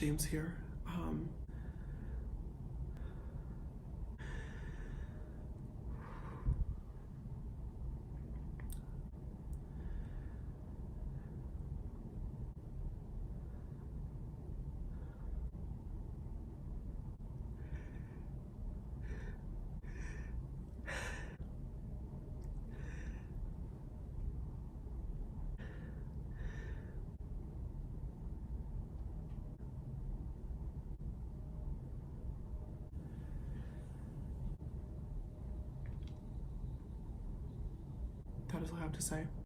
James here. That is all I have to say.